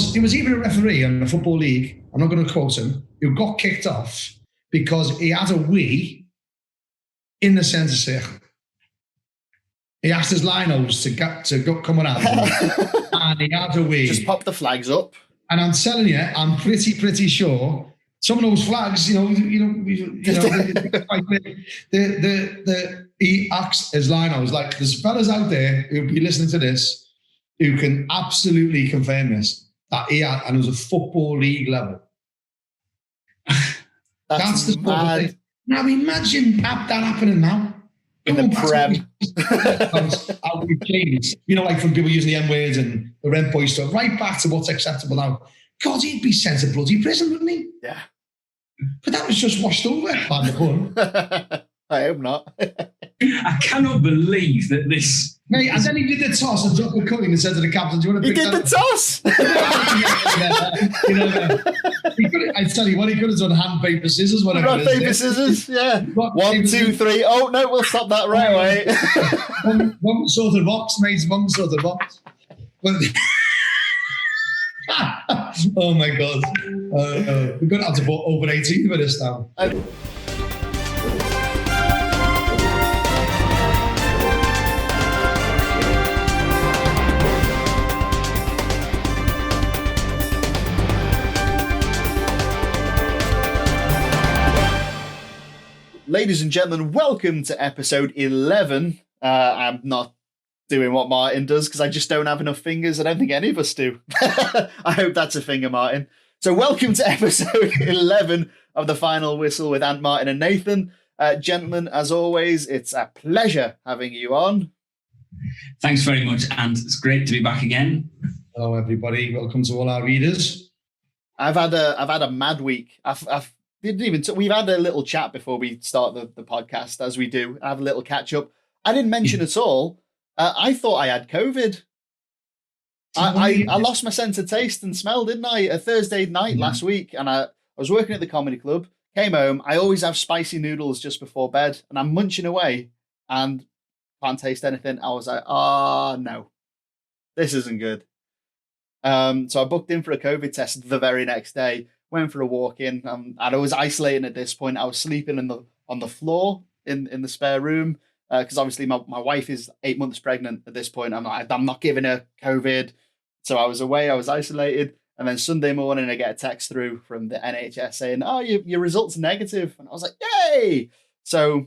there was even a referee in the Football League, I'm not going to quote him, who got kicked off because he had a wee in the centre circle. He asked his linos to go come around and he had a wee. Just pop the flags up. And I'm telling you, I'm pretty sure some of those flags, he asked his linos, like there's fellas out there who'll be listening to this who can absolutely confirm this, that he had, and it was a Football League level. That's the mad. Now imagine that happening now. In the Prem. How we've changed. Like from people using the N-words and the rent boy stuff, right back to what's acceptable now. God, he'd be sent to bloody prison, wouldn't he? Yeah. But that was just washed over by the pun. I hope not. I cannot believe that this... Mate, and then he did the toss and dropped the cutting and said to the captain, do you want to pick that? He did the toss! I tell you what, he could have done hand, paper, scissors, whatever. Rock, paper, scissors, yeah. 1, 2, 3. Oh, no, we'll stop that right away. one sort of box, mate, one sort of box. Oh, my God. We're going to have to put over 18 for this now. Ladies and gentlemen, welcome to episode 11. I'm not doing what Martin does because I just don't have enough fingers. I don't think any of us do. I hope that's a finger, Martin. So welcome to episode 11 of The Final Whistle with Ant, Martin and Nathan. Gentlemen, as always, it's a pleasure having you on. Thanks very much, Ant. It's great to be back again. Hello, everybody. Welcome to all our readers. I've had a mad week. We've had a little chat before we start the podcast, as we do. I have a little catch up. I didn't mention at all. I thought I had COVID. I lost my sense of taste and smell, didn't I? A Thursday night last week, and I was working at the comedy club. Came home. I always have spicy noodles just before bed, and I'm munching away and can't taste anything. I was like, no, this isn't good. So I booked in for a COVID test the very next day. Went for a walk in, and I was isolating at this point. I was sleeping on the floor in the spare room because obviously my wife is 8 months pregnant at this point. I'm not giving her COVID, so I was away. I was isolated, and then Sunday morning I get a text through from the NHS saying, "Oh, your results are negative," and I was like, "Yay!" So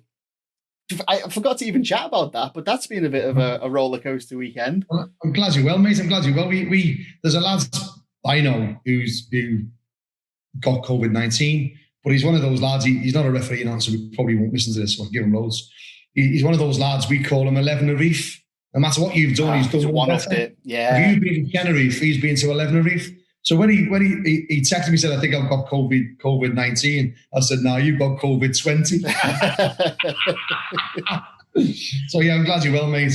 I forgot to even chat about that, but that's been a bit of a roller coaster weekend. Well, I'm glad you're well, mate. I'm glad you're well. We there's a lad I know who got COVID-19, but he's one of those lads, he's not a referee now, so we probably won't listen to this, so I'll give him loads. He's one of those lads, we call him 11 Reef. No matter what you've done, he's done one of it. Yeah. If you've been to Tenerife, he's been to 11 Reef. So when he texted me, said, I think I've got COVID-19, I said, no, you've got COVID-20. So yeah, I'm glad you're well, mate.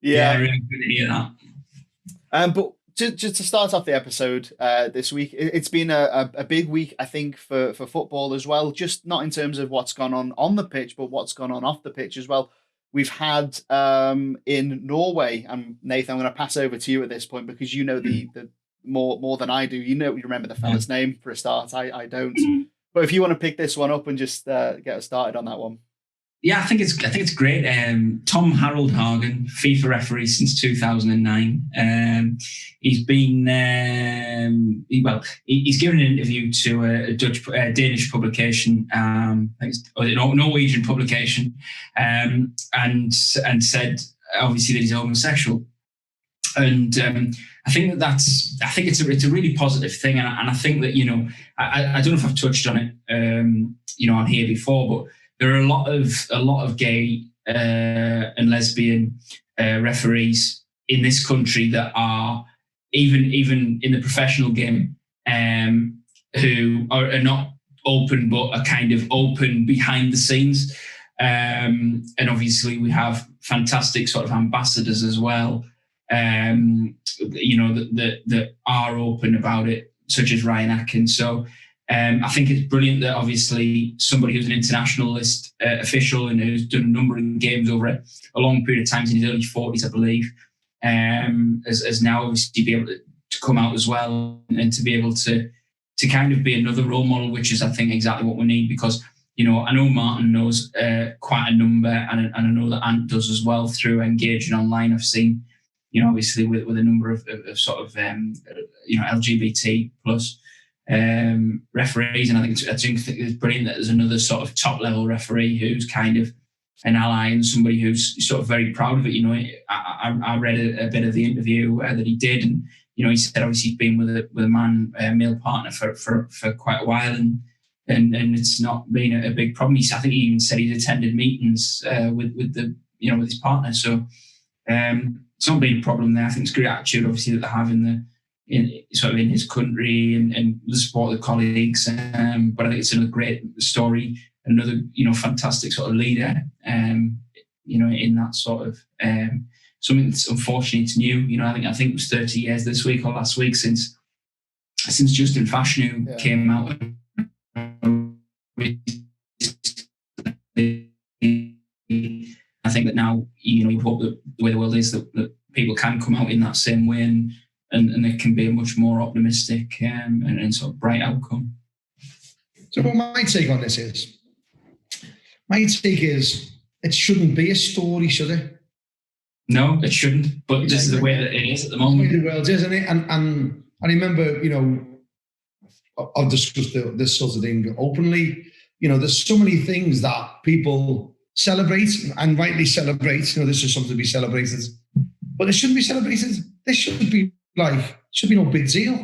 Yeah, really good to hear that. But just to start off the episode this week, it's been a big week, I think, for football as well. Just not in terms of what's gone on the pitch, but what's gone on off the pitch as well. We've had in Norway, and Nathan, I'm going to pass over to you at this point because you know the more than I do. You remember the fella's name for a start. I don't. But if you want to pick this one up and just get us started on that one. Yeah, I think it's great. Tom Harold Hagen, FIFA referee since 2009. He's been he's given an interview to a Danish publication, Norwegian publication, and said obviously that he's homosexual. And I think it's a really positive thing, and I think that I don't know if I've touched on it on here before, but there are a lot of gay and lesbian referees in this country that are even in the professional game who are not open but are kind of open behind the scenes, and obviously we have fantastic sort of ambassadors as well. That are open about it, such as Ryan Atkins. So I think it's brilliant that obviously somebody who's an internationalist official and who's done a number of games over a long period of time, in his early 40s, I believe, has now obviously be able to come out as well, and to be able to kind of be another role model, which is, I think, exactly what we need. Because, you know, I know Martin knows quite a number, and I know that Ant does as well through engaging online. I've seen, you know, obviously with a number of sort of, you know, LGBT plus referees. And I think it's brilliant that there's another sort of top level referee who's kind of an ally and somebody who's sort of very proud of it. You know, I read a bit of the interview that he did, and, you know, he said obviously he's been with a male partner for quite a while, and it's not been a big problem. I think he even said he'd attended meetings with his partner. So it's not been a problem there. I think it's a great attitude, obviously, that they have in his country and the support of the colleagues. But I think it's another great story, another, you know, fantastic sort of leader, you know, in that sort of something that's unfortunately it's new. You know, I think it was 30 years this week or last week since Justin Fashanu came out. I think that now, you know, you hope that the way the world is, that people can come out in that same way, and it can be a much more optimistic and sort of bright outcome. So what my take on this is, it shouldn't be a story, should it? No, it shouldn't. But this is the way that it is at the moment. The world, isn't it? And I remember, you know, I've discussed this sort of thing openly. You know, there's so many things that people celebrate, and rightly celebrate. You know, this is something to be celebrated, but it shouldn't be celebrated. This should be no big deal.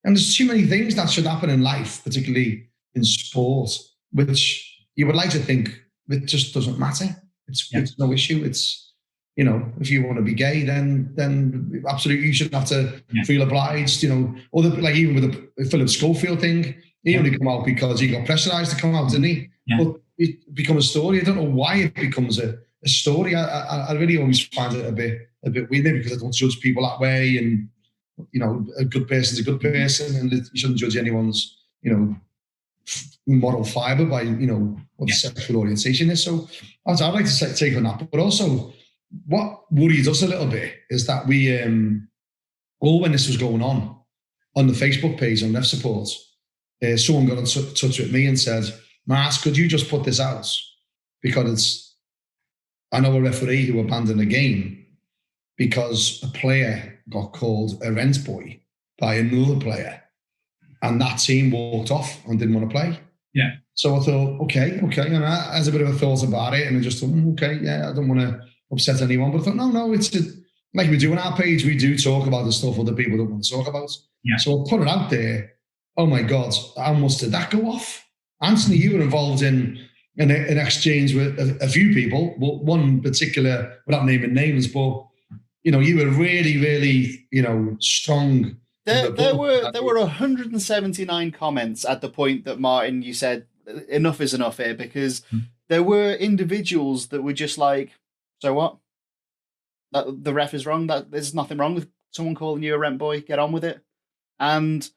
And there's too many things that should happen in life, particularly in sport, which you would like to think it just doesn't matter. It's no issue. It's, you know, if you want to be gay, then absolutely you shouldn't have to feel obliged. You know, or like even with the Philip Schofield thing, he only come out because he got pressurized to come out, didn't he? Yeah. But it became a story. I don't know why it becomes a story. I really always find it a bit weird, maybe because I don't judge people that way, and, you know, a good person's a good person, and you shouldn't judge anyone's, you know, moral fibre by, you know, what the sexual orientation is. So I'd like to take on that. But also, what worries us a little bit is that we, all when this was going on the Facebook page on Left Support, someone got in touch with me and said, Mars, could you just put this out? Because I know a referee who abandoned a game because a player got called a rent boy by another player, and that team walked off and didn't want to play. Yeah. So I thought, okay. And I had a bit of a thought about it, and I just thought, okay, yeah, I don't want to upset anyone. But I thought, no, it's like we do on our page, we do talk about the stuff other people don't want to talk about. Yeah. So I'll put it out there. Oh my God, how much did that go off? Anthony, you were involved in an exchange with a few people, but one particular, without naming names, but, you know, you were really, really, you know, strong. There were 179 comments at the point that, Martin, you said enough is enough here, because there were individuals that were just like, so what? That the ref is wrong. That there's nothing wrong with someone calling you a rent boy. Get on with it. And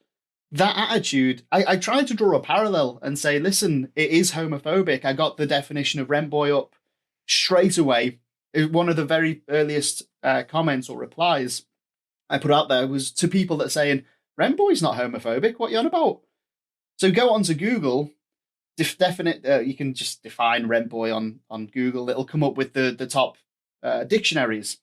that attitude, I tried to draw a parallel and say, listen, it is homophobic. I got the definition of rent boy up straight away. One of the very earliest comments or replies I put out there was to people that saying, rent boy's not homophobic. What are you on about? So go on to Google, you can just define rent boy on Google. It'll come up with the top dictionaries.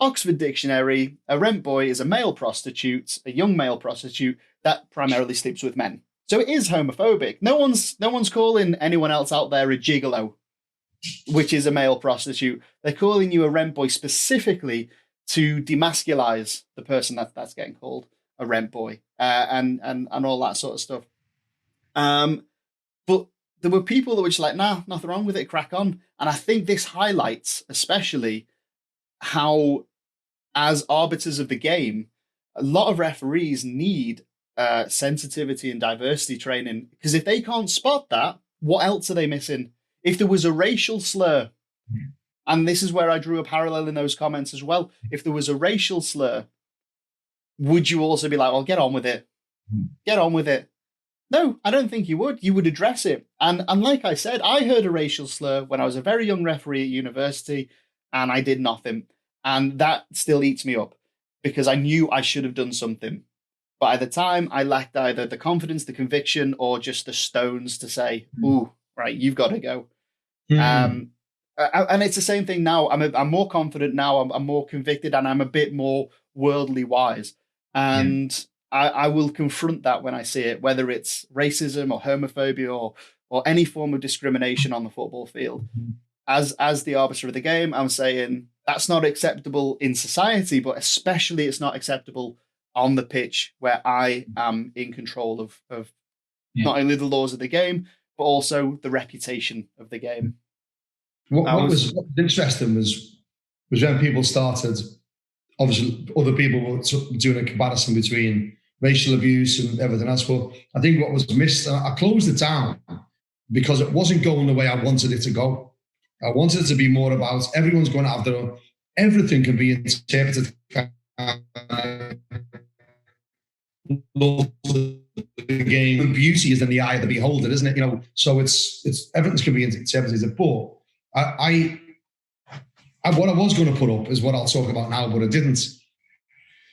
Oxford Dictionary, a rent boy is a male prostitute, a young male prostitute that primarily sleeps with men. So it is homophobic. No one's calling anyone else out there a gigolo, which is a male prostitute. They're calling you a rent boy specifically to demasculize the person that's getting called a rent boy, and all that sort of stuff. But there were people that were just like, nah, nothing wrong with it, crack on. And I think this highlights especially how, as arbiters of the game, a lot of referees need sensitivity and diversity training, because if they can't spot that, what else are they missing? If there was a racial slur, and this is where I drew a parallel in those comments as well, if there was a racial slur, would you also be like, well, get on with it? Get on with it. No, I don't think you would. You would address it. And like I said, I heard a racial slur when I was a very young referee at university, and I did nothing. And that still eats me up, because I knew I should have done something. But at the time, I lacked either the confidence, the conviction, or just the stones to say, "Ooh, right, you've got to go." And it's the same thing now. I'm more confident now. I'm more convicted, and I'm a bit more worldly wise. And I will confront that when I see it, whether it's racism or homophobia or any form of discrimination on the football field. As the arbiter of the game, I'm saying that's not acceptable in society, but especially it's not acceptable on the pitch where I am in control of not only the laws of the game, but also the reputation of the game. What was interesting was when people started, obviously other people were doing a comparison between racial abuse and everything else. But I think what was missed, I closed it down because it wasn't going the way I wanted it to go. I wanted it to be more about everyone's going to have their own, everything can be interpreted. The game, beauty is in the eye of the beholder, isn't it? You know, so it's everything's can be interpreted. But I what I was going to put up is what I'll talk about now, but I didn't.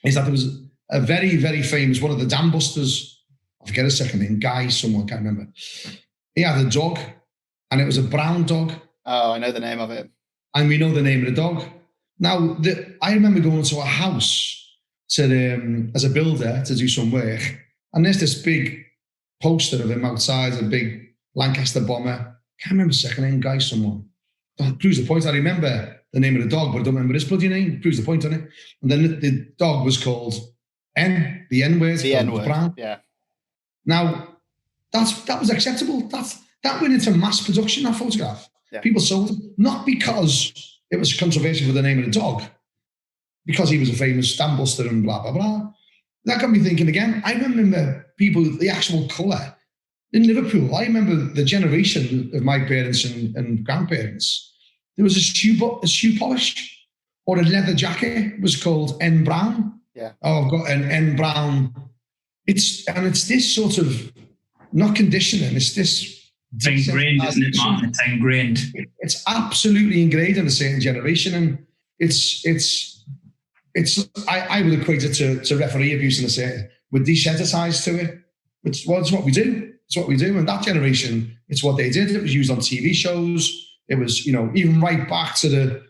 Is that there was a very, very famous one of the dam busters. I forget his second name, Guy, someone, can't remember. He had a dog, and it was a brown dog. Oh, I know the name of it. And we know the name of the dog. Now, I remember going to a house as a builder to do some work, and there's this big poster of him outside, a big Lancaster bomber. Can't remember his second name, Guy, someone. That proves the point. I remember the name of the dog, but I don't remember his bloody name. Proves the point on it. And then the dog was called the N-word. The N-word, brown. yeah. Now, that was acceptable. That went into mass production, that photograph. Yeah. People sold it, not because it was controversial for the name of the dog, because he was a famous stamp buster and blah, blah, blah. That got me thinking again. I remember people, the actual colour. In Liverpool, I remember the generation of my parents and grandparents, there was a shoe polish or a leather jacket was called N Brown. Yeah. Oh, I've got an N Brown. It's this sort of, not conditioning, it's this. It's ingrained, isn't it, Martin? It's ingrained. It's absolutely ingrained in a certain generation. And I would equate it to referee abuse in a certain, with desensitized to it. It's what we do. It's what we do. And that generation, it's what they did. It was used on TV shows. It was, even right back to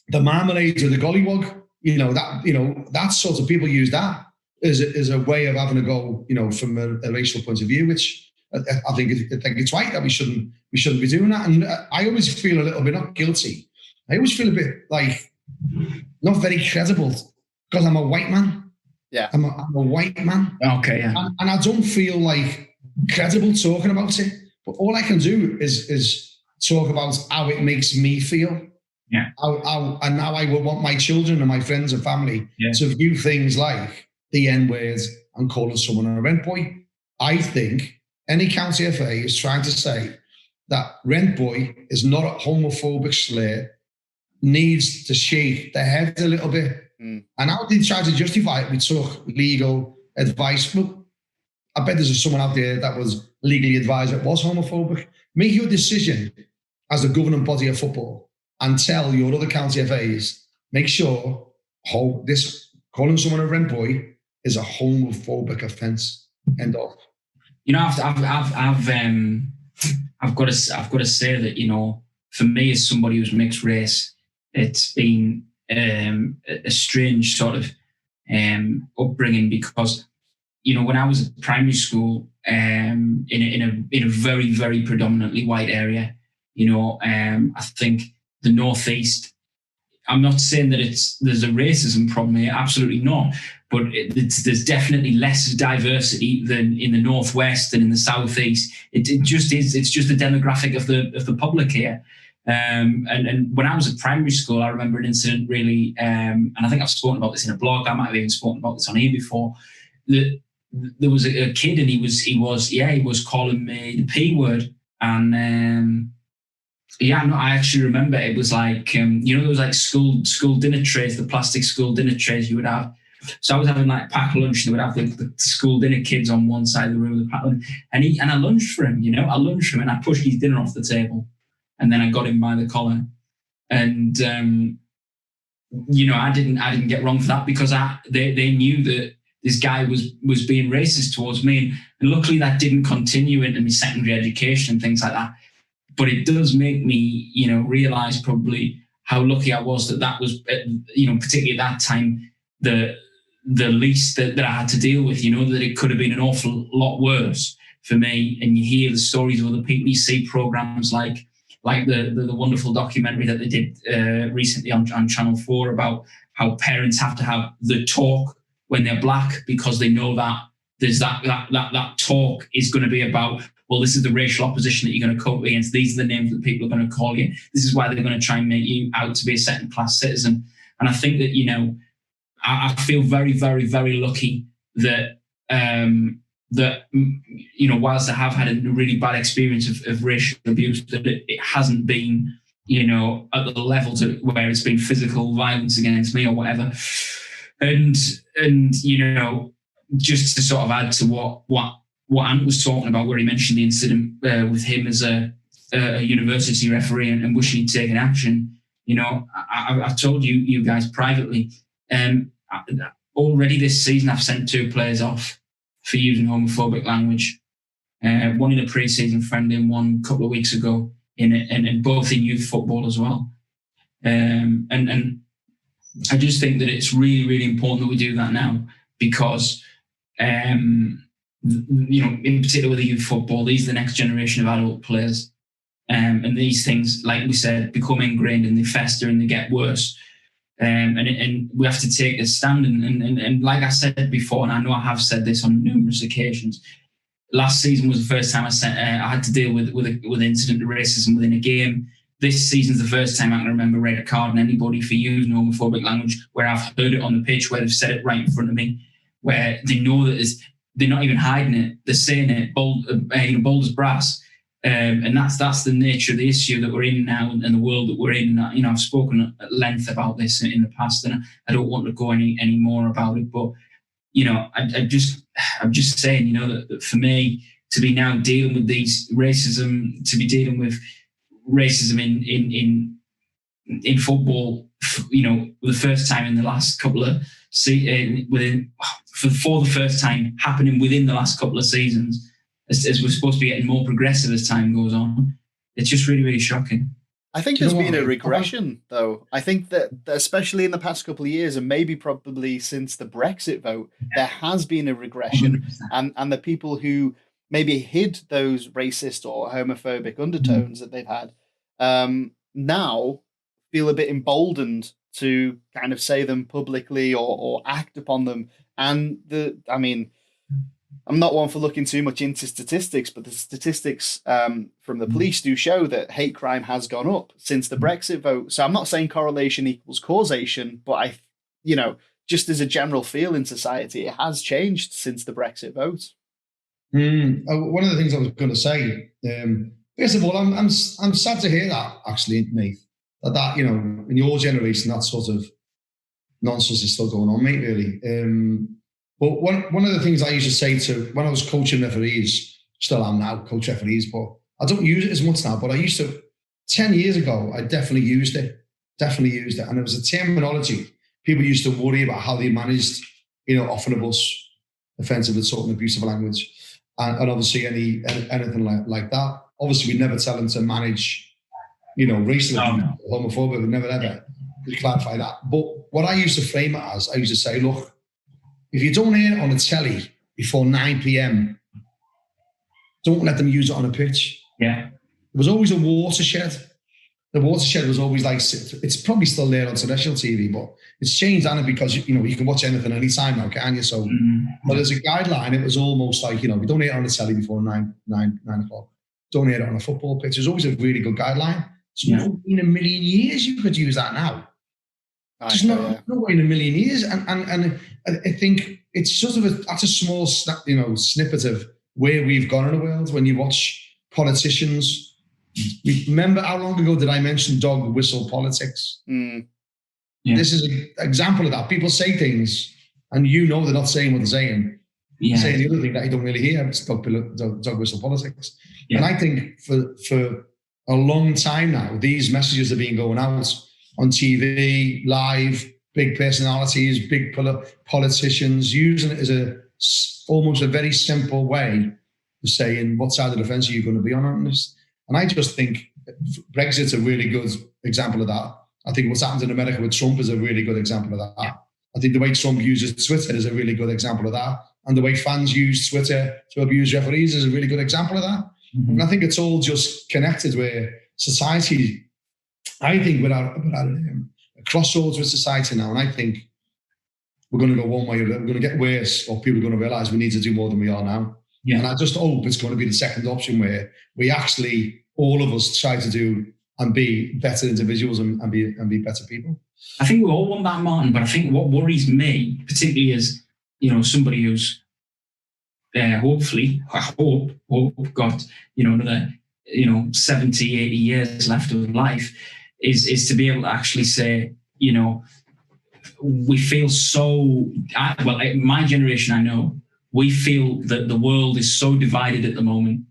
the marmalade or the gollywog, that sort of people use that as a way of having a go, from a racial point of view, which I think it's right that we shouldn't be doing that. And I always feel a little bit not guilty. I always feel a bit like not very credible because I'm a white man. Yeah. I'm a white man. Okay, yeah. And I don't feel like credible talking about it. But all I can do is talk about how it makes me feel. Yeah. How I would want my children and my friends and family to view things like the N-word and calling someone a rent boy. I think any county FA is trying to say that rent boy is not a homophobic slur, needs to shake their head a little bit. And how they try to justify it, we took legal advice. Well, I bet there's someone out there that was legally advised that was homophobic. Make your decision as the governing body of football and tell your other county FAs, make sure this calling someone a rent boy is a homophobic offence. End of. I've got to say that, for me as somebody who's mixed race, it's been a strange sort of upbringing because, when I was at primary school, in a very, very predominantly white area, I think the Northeast, I'm not saying that there's a racism problem here, absolutely not. But there's definitely less diversity than in the Northwest and in the Southeast. It just is. It's just the demographic of the public here. And when I was at primary school, I remember an incident really, and I think I've spoken about this in a blog. I might have even spoken about this on here before. There was a kid, and he was calling me the P word, and I actually remember it was like there was like school dinner trays, the plastic school dinner trays you would have. So I was having like packed lunch, and they would have the school dinner kids on one side of the room, the packed lunch, and I lunged for him, and I pushed his dinner off the table, and then I got him by the collar, and I didn't get wrong for that because they knew that this guy was being racist towards me. And luckily that didn't continue into my secondary education and things like that. But it does make me, realise probably how lucky I was that was, particularly at that time, the least that I had to deal with, that it could have been an awful lot worse for me. And you hear the stories of other people, you see programs like the wonderful documentary that they did recently on Channel 4 about how parents have to have the talk when they're black, because they know that there's that talk is going to be about, well, this is the racial opposition that you're going to come up against. These are the names that people are going to call you. This is why they're going to try and make you out to be a second class citizen. And I think that, I feel very, very, very lucky that, whilst I have had a really bad experience of racial abuse, that it hasn't been, at the level to where it's been physical violence against me or whatever. And just to sort of add to what Ant was talking about, where he mentioned the incident with him as a university referee and wishing he'd taken action. I've told you guys privately, already this season I've sent 2 players off for using homophobic language. One in a pre-season friendly and one a couple of weeks ago in both in youth football as well. And I just think that it's really, really important that we do that now, because in particular with the youth football, these are the next generation of adult players. And these things, like we said, become ingrained and they fester and they get worse. And we have to take a stand. And like I said before, and I know I have said this on numerous occasions, last season was the first time I had to deal with incident of racism within a game. This season's the first time I can remember red carding anybody for using homophobic language, where I've heard it on the pitch, where they've said it right in front of me, where they know that they're not even hiding it, they're saying it bold as brass. And that's the nature of the issue that we're in now and the world that we're in. And, I've spoken at length about this in the past, and I don't want to go any more about it. But, I'm just saying, that for me to be now dealing with these racism, to be dealing with racism in football, the first time in the last couple of for the first time happening within the last couple of seasons, as we're supposed to be getting more progressive as time goes on, it's just really, really shocking. I think there's been a regression, though. I think that especially in the past couple of years, and maybe probably since the Brexit vote, there has been a regression, and the people who maybe hid those racist or homophobic undertones that they've had now feel a bit emboldened to kind of say them publicly or act upon them. And I'm not one for looking too much into statistics, but the statistics from the police do show that hate crime has gone up since the Brexit vote. So I'm not saying correlation equals causation, but just as a general feel in society, it has changed since the Brexit vote. One of the things I was going to say, first of all, I'm sad to hear that, actually, Nate, that in your generation, that sort of nonsense is still going on, mate, really. But one of the things I used to say to, when I was coaching referees, still am now, coach referees, but I don't use it as much now, but I used to, 10 years ago, I definitely used it. And it was a terminology. People used to worry about how they managed, often abuse, offensive, assault and abusive language. And obviously anything like that. Obviously, we'd never tell them to manage, racial abuse, homophobic, we'd never ever clarify that. But what I used to frame it as, I used to say, look, if you don't hear it on the telly before 9 p.m, don't let them use it on a pitch. Yeah. There was always a watershed. The watershed was always like, it's probably still there on terrestrial TV, but it's changed, Anna, because, you can watch anything anytime now, can't you? So, but as a guideline, it was almost like, if you don't hear it on the telly before 9 o'clock, don't hear it on a football pitch. There's always a really good guideline. So in a million years, you could use that now. There's no way in a million years. And I think it's sort of that's a small, snippet of where we've gone in the world. When you watch politicians, remember how long ago did I mention dog whistle politics? Yeah. This is an example of that. People say things and they're not saying what they're saying. Yeah. Saying the other thing that you don't really hear. It's dog whistle politics. Yeah. And I think for a long time now, these messages have been going out on TV, live, big personalities, big politicians, using it as almost a very simple way of saying what side of the fence are you going to be on this. And I just think Brexit's a really good example of that. I think what's happened in America with Trump is a really good example of that. Yeah. I think the way Trump uses Twitter is a really good example of that. And the way fans use Twitter to abuse referees is a really good example of that. Mm-hmm. And I think it's all just connected where society, I think we're at a crossroads with society now. And I think we're going to go one way or the other. We're going to get worse, or people are going to realise we need to do more than we are now. Yeah. And I just hope it's going to be the second option where we actually, all of us, try to do and be better individuals and be better people. I think we all want that, Martin, but I think what worries me, particularly as, somebody who's hopefully, I hope got, another, 70, 80 years left of life, is to be able to actually say, we feel so, my generation, I know, we feel that the world is so divided at the moment,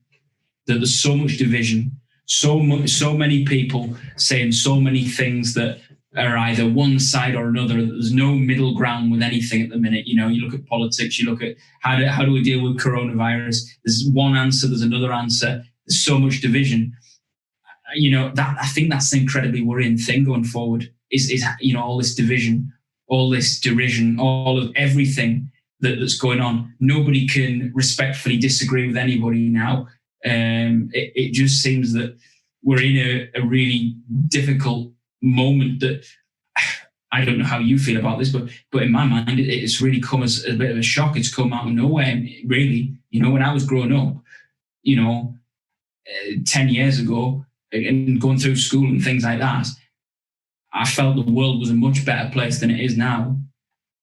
that there's so much division, so many people saying so many things that are either one side or another. There's no middle ground with anything at the minute. You look at politics, you look at how do we deal with coronavirus? There's one answer, there's another answer. There's so much division. That I think that's an incredibly worrying thing going forward. Is all this division, all this derision, all of everything that's going on. Nobody can respectfully disagree with anybody now. It just seems that we're in a really difficult moment that I don't know how you feel about this, but in my mind, it's really come as a bit of a shock. It's come out of nowhere, really. When I was growing up, 10 years ago, and going through school and things like that, I felt the world was a much better place than it is now.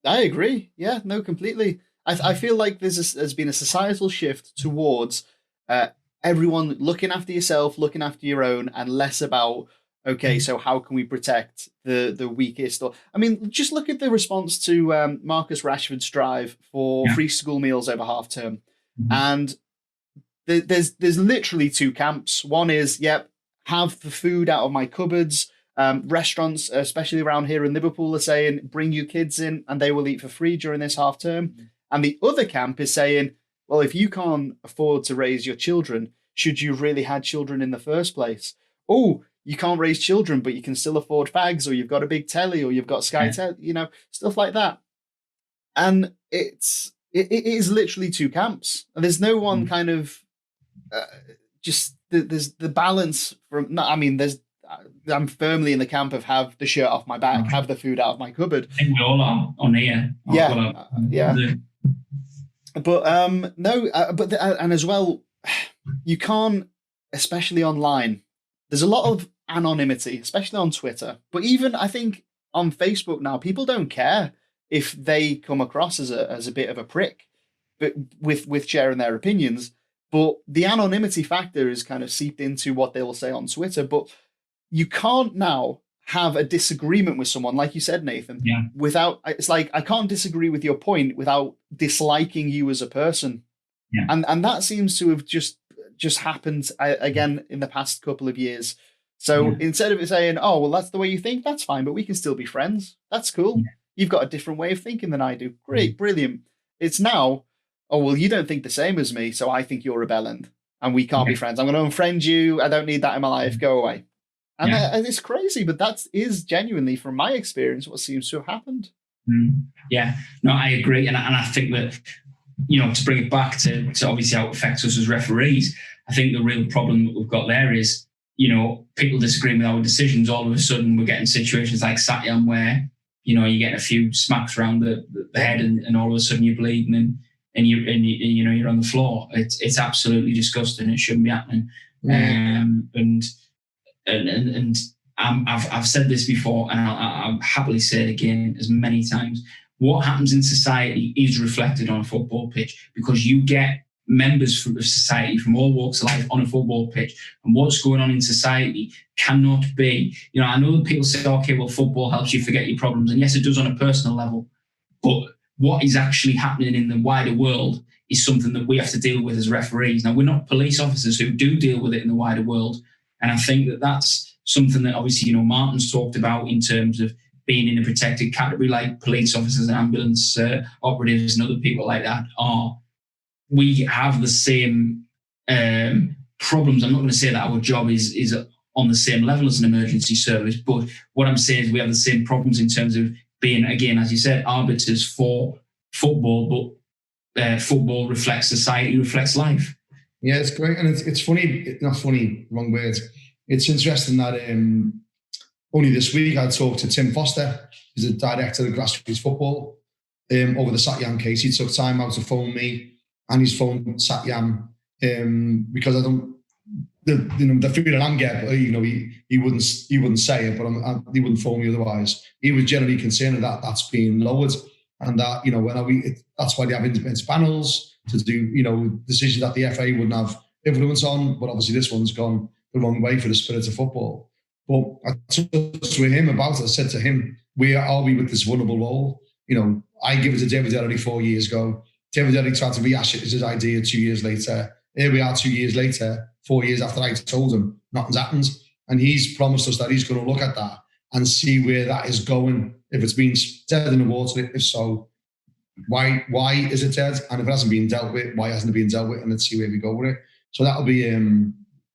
I agree. Yeah, no, completely. I feel like there's been a societal shift towards everyone looking after yourself, looking after your own, and less about, okay, so how can we protect the weakest? Or just look at the response to Marcus Rashford's drive for free school meals over half term. Mm-hmm. And there's literally two camps. One is, have the food out of my cupboards. Restaurants, especially around here in Liverpool, are saying, bring your kids in and they will eat for free during this half term. Mm-hmm. And the other camp is saying, well, if you can't afford to raise your children, should you have really had children in the first place? Oh, you can't raise children, but you can still afford fags, or you've got a big telly, or you've got Sky, stuff like that. And it is literally two camps. And there's no one kind of there's the balance from. I'm firmly in the camp of have the shirt off my back, have the food out of my cupboard. I think we all are on here. But and as well, you can't, especially online. There's a lot of anonymity, especially on Twitter. But even I think on Facebook now, people don't care if they come across as a bit of a prick, but with sharing their opinions. But the anonymity factor is kind of seeped into what they will say on Twitter. But you can't now have a disagreement with someone, like you said, Nathan, without, it's like, I can't disagree with your point without disliking you as a person. Yeah. And that seems to have just happened again in the past couple of years. So instead of it saying, oh, well, that's the way you think, that's fine, but we can still be friends. That's cool. Yeah. You've got a different way of thinking than I do. Great, brilliant. It's now, oh, well, you don't think the same as me, so I think you're a bellend and we can't be friends. I'm going to unfriend you. I don't need that in my life. Go away. And it's crazy, but that is genuinely, from my experience, what seems to have happened. Yeah, no, I agree. And I think that, to bring it back to obviously how it affects us as referees, I think the real problem that we've got there is, people disagreeing with our decisions. All of a sudden, we're getting situations like Satyam where, you're getting a few smacks around the head and all of a sudden you're bleeding and you're on the floor. It's absolutely disgusting. It shouldn't be happening. And I've said this before, and I'll happily say it again as many times. What happens in society is reflected on a football pitch, because you get members of society from all walks of life on a football pitch, and what's going on in society cannot be. I know that people say, okay, well, football helps you forget your problems, and yes, it does on a personal level, but what is actually happening in the wider world is something that we have to deal with as referees. Now, we're not police officers who do deal with it in the wider world. And I think that that's something that obviously, Martin's talked about in terms of, being in a protected category like police officers and ambulance operatives and other people like that we have the same problems. I'm not going to say that our job is on the same level as an emergency service, but what I'm saying is we have the same problems in terms of being, again, as you said, arbiters for football, but football reflects society, reflects life. Yeah, it's great. And it's funny, not funny, wrong word. It's interesting that only this week I talked to Tim Foster, who's the director of grassroots football, over the Satyam case. He took time out to phone me, and he's phoned Satyam because I don't, the feeling I'm getting, he wouldn't say it, but he wouldn't phone me otherwise. He was generally concerned that that's being lowered, and that that's why they have independent panels to do decisions that the FA wouldn't have influence on. But obviously this one's gone the wrong way for the spirit of football. But I talked to him about it. I said to him, where are we with this vulnerable role? I give it to David Derry 4 years ago. David Derry tried to rehash it as his idea 2 years later. Here we are 2 years later, 4 years after I told him, nothing's happened. And he's promised us that he's going to look at that and see where that is going. If it's been dead in the water, if so, why is it dead? And if it hasn't been dealt with, why hasn't it been dealt with? And let's see where we go with it. So that'll be,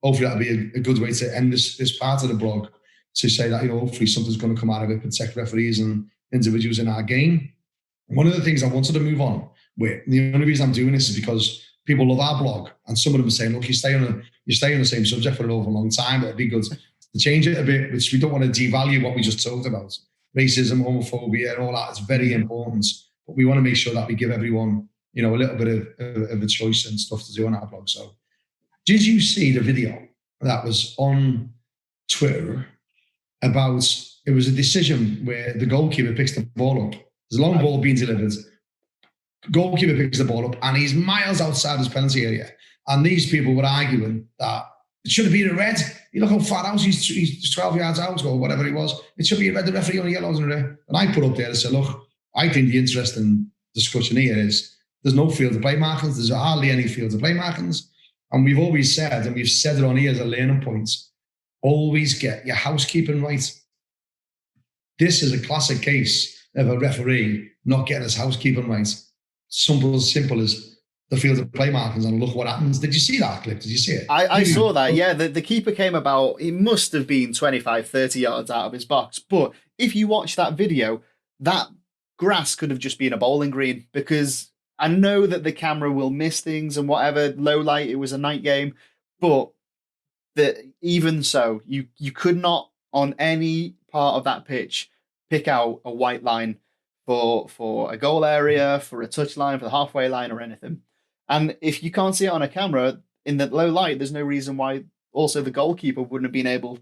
hopefully that'll be a good way to end this part of the blog, to say that, hopefully something's going to come out of it, protect referees and individuals in our game. One of the things I wanted to move on with, the only reason I'm doing this is because people love our blog, and some of them are saying, look, you stay on the same subject for an over a long time, but it'd be good to change it a bit, which we don't want to devalue what we just talked about. Racism, homophobia, and all that is very important, but we want to make sure that we give everyone, a little bit of a choice and stuff to do on our blog. So did you see the video that was on Twitter about, it was a decision where the goalkeeper picks the ball up. There's a long ball being delivered. Goalkeeper picks the ball up and he's miles outside his penalty area. And these people were arguing that it should have been a red. You look how far out he's 12 yards out or whatever he was. It should be a red. The referee only yellows in there. And I put up there and said, look, I think the interesting discussion here is there's no field of play markings. There's hardly any fields of play markings. And we've always said, and we've said it on here as a learning point, always get your housekeeping right. This is a classic case of a referee not getting his housekeeping right. Simple as the field of play markings, and look what happens. Did you see that clip? Did you see it? I saw that, yeah. The keeper came about, he must have been 25, 30 yards out of his box. But if you watch that video, that grass could have just been a bowling green, because I know that the camera will miss things and whatever, low light, it was a night game. But even so, you could not, on any part of that pitch, pick out a white line for a goal area, for a touch line, for the halfway line or anything. And if you can't see it on a camera in the low light, there's no reason why also the goalkeeper wouldn't have been able,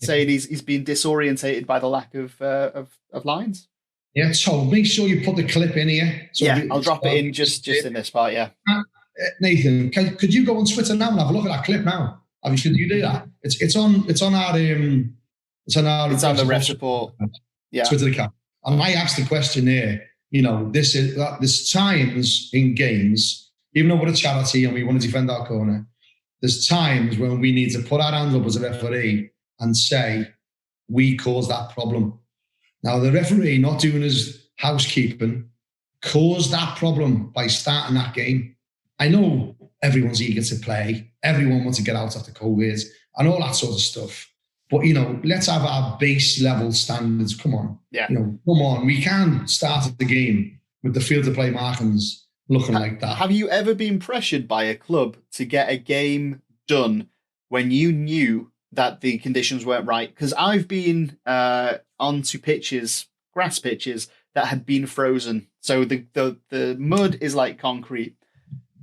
saying he's been disorientated by the lack of lines. Yeah, so make sure you put the clip in here. So I'll drop it in just in this part, yeah. Nathan, could you go on Twitter now and have a look at that clip now? I mean, could you do that? It's on the ref report. Yeah. Twitter account. And I asked the question there, there's times in games, even though we're a charity and we want to defend our corner, there's times when we need to put our hands up as a referee and say, we caused that problem. Now, the referee not doing his housekeeping caused that problem by starting that game. I know everyone's eager to play. Everyone wants to get out after COVID and all that sort of stuff. But, let's have our base level standards. Come on. Yeah. Come on. We can't start the game with the field of play markings looking like that. Have you ever been pressured by a club to get a game done when you knew that the conditions weren't right? Because I've been onto pitches, grass pitches, that had been frozen. So the mud is like concrete.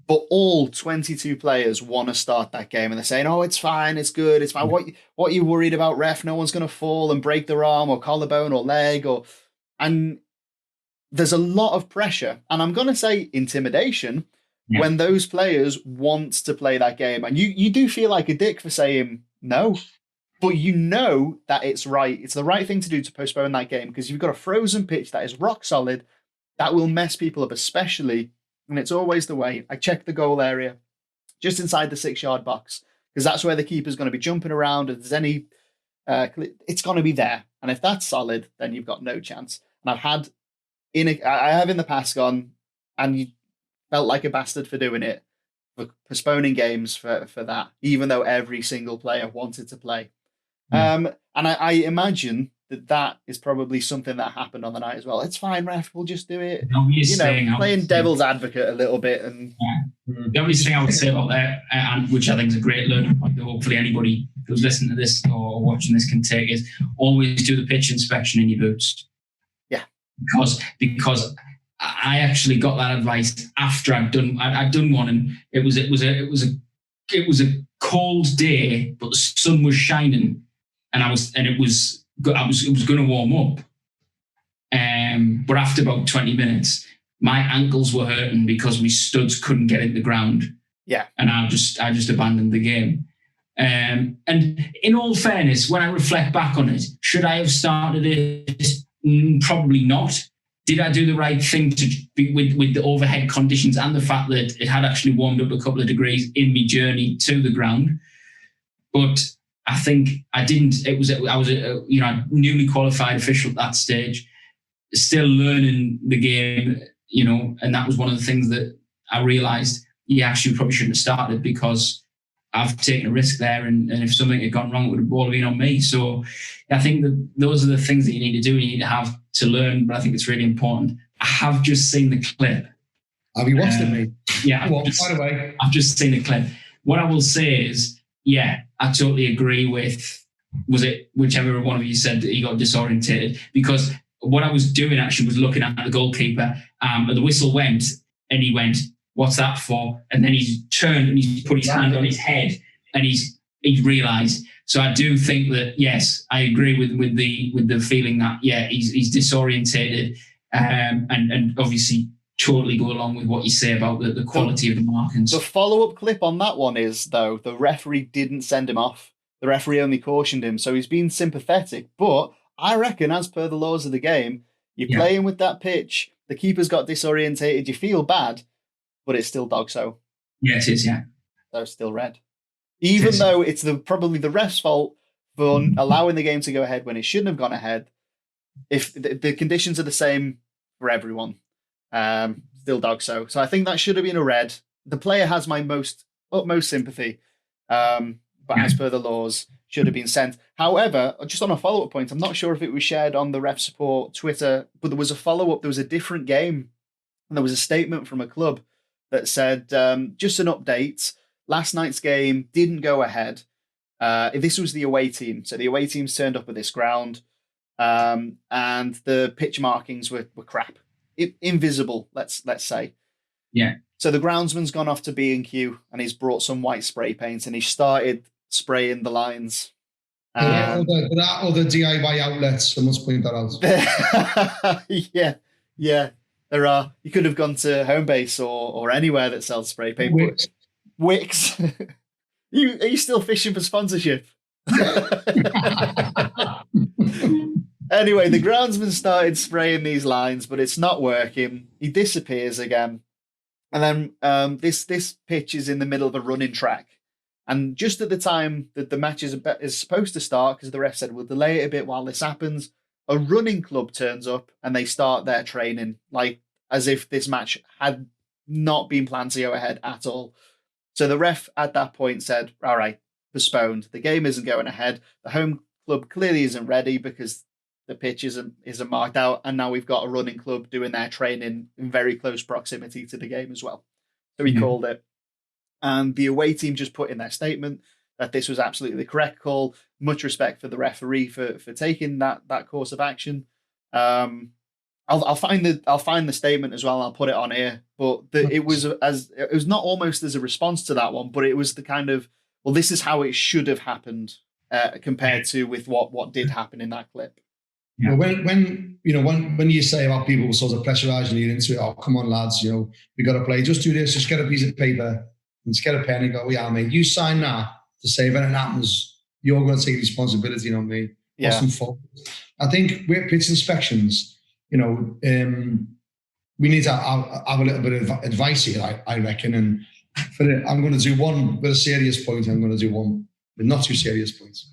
But all 22 players want to start that game, and they're saying, "Oh, it's fine, it's good, it's fine." What are you worried about, ref? No one's going to fall and break their arm or collarbone or leg, and there's a lot of pressure, and I'm going to say intimidation when those players want to play that game, and you do feel like a dick for saying no, but you know that it's right. It's the right thing to do to postpone that game, because you've got a frozen pitch that is rock solid that will mess people up, especially. And it's always the way. I check the goal area just inside the 6-yard box, because that's where the keeper's going to be jumping around. If there's any, it's going to be there. And if that's solid, then you've got no chance. And I have in the past gone, and you felt like a bastard for doing it, for postponing games for that, even though every single player wanted to play. And I imagine that is probably something that happened on the night as well. It's fine, ref, we'll just do it. Playing devil's advocate a little bit. And the only thing I would say about that, and which I think is a great learning point that hopefully anybody who's listening to this or watching this can take, is always do the pitch inspection in your boots. Yeah, because I actually got that advice after I'd done one, and it was a cold day, but the sun was shining, and it was going to warm up. But after about 20 minutes, my ankles were hurting because my studs couldn't get in the ground. Yeah, and I just abandoned the game. And in all fairness, when I reflect back on it, should I have started it? Probably not. Did I do the right thing to be with the overhead conditions and the fact that it had actually warmed up a couple of degrees in my journey to the ground? But I think I didn't. I was a newly qualified official at that stage, still learning the game, and that was one of the things that I realised. Actually probably shouldn't have started, because I've taken a risk there, and if something had gone wrong, it would have all been on me. So I think that those are the things that you need to do. You need to have to learn, but I think it's really important. I have just seen the clip. Have you watched it, mate? Yeah. By the way, I've just seen the clip. What I will say is, I totally agree with, was it whichever one of you said that he got disorientated? Because what I was doing actually was looking at the goalkeeper, and the whistle went, and he went, "What's that for?" And then he's turned and he's put his hand on his head, and he's realised. So I do think that, yes, I agree with the feeling that he's disorientated, and obviously totally go along with what you say about the quality of the markings. The follow-up clip on that one is, though, the referee didn't send him off. The referee only cautioned him, so he's been sympathetic. But I reckon, as per the laws of the game, you're playing with that pitch, the keeper's got disorientated, you feel bad, but it's still dog-so. Yeah, it is, yeah. So it's still red. Even though it's probably the ref's fault for allowing the game to go ahead when it shouldn't have gone ahead, if the conditions are the same for everyone, still dog-so. So I think that should have been a red. The player has my utmost sympathy, but as per the laws, should have been sent. However, just on a follow-up point, I'm not sure if it was shared on the Ref Support Twitter, but there was a follow-up. There was a different game, and there was a statement from a club that said, just an update, last night's game didn't go ahead. This was the away team. So the away teams turned up at this ground, and the pitch markings were crap. Invisible, let's say. Yeah. So the groundsman's gone off to B&Q, and he's brought some white spray paint, and he started spraying the lines. Or the DIY outlets, I must point that out. Yeah. There are. You could have gone to Homebase or anywhere that sells spray paint. Wix. Are you still fishing for sponsorship? Anyway, the groundsman started spraying these lines, but it's not working. He disappears again. And then this pitch is in the middle of a running track. And just at the time that the match is supposed to start, because the ref said, we'll delay it a bit while this happens, a running club turns up and they start their training, like as if this match had not been planned to go ahead at all. So the ref at that point said, all right, postponed. The game isn't going ahead. The home club clearly isn't ready because the pitch isn't marked out. And now we've got a running club doing their training in very close proximity to the game as well. So he called it. And the away team just put in their statement that this was absolutely the correct call. Much respect for the referee for taking that course of action. I'll find the statement as well. And I'll put it on here. But it was not almost as a response to that one, but it was the kind of, well, this is how it should have happened compared to with what did happen in that clip. Yeah. Well, when you say about people sort of pressurising you into it, oh, come on, lads, we got to play. Just do this. Just get a piece of paper and just get a pen and go, yeah, mate, you sign that to say if anything happens, you're going to take responsibility, not me. Yeah. Some fault. I think with pitch inspections, we need to have a little bit of advice here, I reckon. And I'm going to do one with a serious point. I'm going to do one with not too serious points.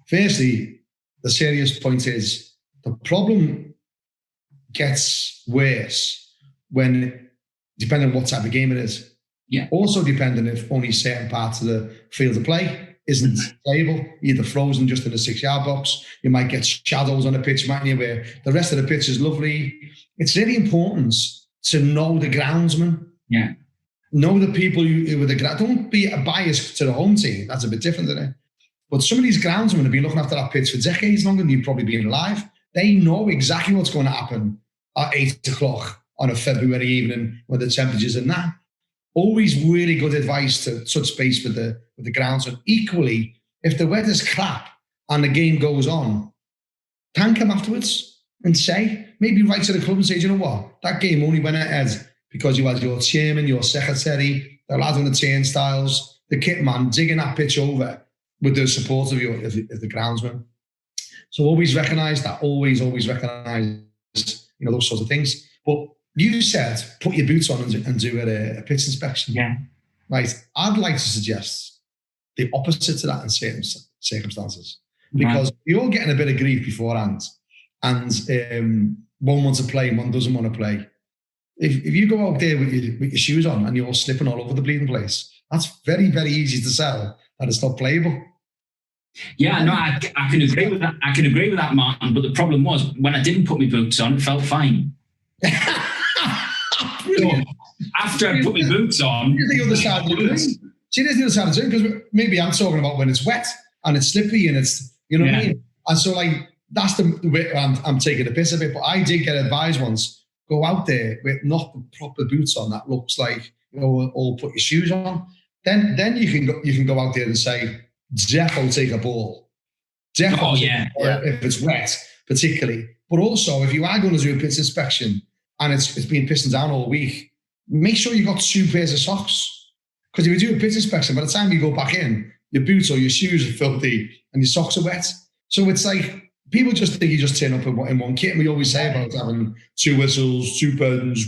Firstly, the serious point is the problem gets worse when, depending on what type of game it is. Yeah. Also depending if only certain parts of the field of play isn't playable, either frozen just in the 6-yard box. You might get shadows on the pitch, mightn't you, where the rest of the pitch is lovely. It's really important to know the groundsman. Yeah. Know the people who are the ground. Don't be biased to the home team. That's a bit different, isn't it? But some of these groundsmen have been looking after that pitch for decades longer than you've probably been alive. They know exactly what's going to happen at 8 o'clock on a February evening when the temperatures are that. Always really good advice to touch base with the groundsman. Equally, if the weather's crap and the game goes on, thank him afterwards and say, maybe write to the club and say, you know what, that game only went ahead because you had your chairman, your secretary, the lads on the turnstiles, the kit man digging that pitch over with the support of the groundsman. So always recognise that. Always recognise, those sorts of things. But you said put your boots on and do a pitch inspection. Yeah. Right. I'd like to suggest the opposite to that in certain circumstances, because you're getting a bit of grief beforehand, and one wants to play and one doesn't want to play. If you go out there with your shoes on and you're slipping all over the bleeding place, that's very, very easy to sell that it's not playable. Yeah, no, I can agree with that. I can agree with that, Martin. But the problem was when I didn't put my boots on, it felt fine. So after I put my boots on, here's the other side of the coin. See, there's the other side of the coin, because maybe I'm talking about when it's wet and it's slippery and it's, what I mean? And so, that's the way I'm taking a piss a bit. But I did get advised once, go out there with not the proper boots on that looks like, all put your shoes on. Then you can go out there and say, defo take a ball. Defo if it's wet, particularly. But also, if you are going to do a pitch inspection and it's been pissing down all week, make sure you've got 2 pairs of socks. Because if you do a pitch inspection, by the time you go back in, your boots or your shoes are filthy and your socks are wet. So it's like, people just think you just turn up in one kit. And we always say about having 2 whistles, 2 pens,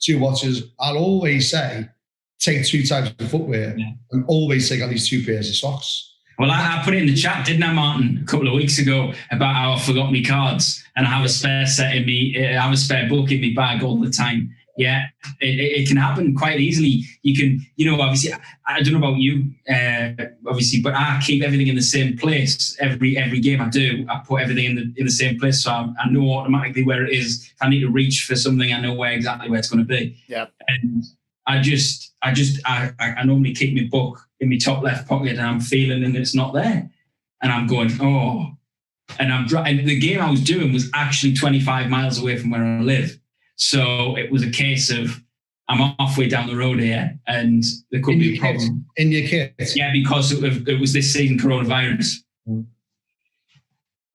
2 watches. I'll always say, take 2 types of footwear and always take at least 2 pairs of socks. Well, I put it in the chat, didn't I, Martin, a couple of weeks ago about how I forgot my cards and I have a spare set in me, I have a spare book in my bag all the time. Yeah, it can happen quite easily. You can, obviously, I don't know about you, obviously, but I keep everything in the same place. Every game I do, I put everything in the same place, so I know automatically where it is. If I need to reach for something, I know exactly where it's going to be. Yeah, and I normally keep my book in my top left pocket, and I'm feeling and it's not there, and I'm going, and the game I was doing was actually 25 miles away from where I live. So it was a case of, I'm halfway down the road here and there could be a problem. In your kit? Yeah, because it was this season coronavirus.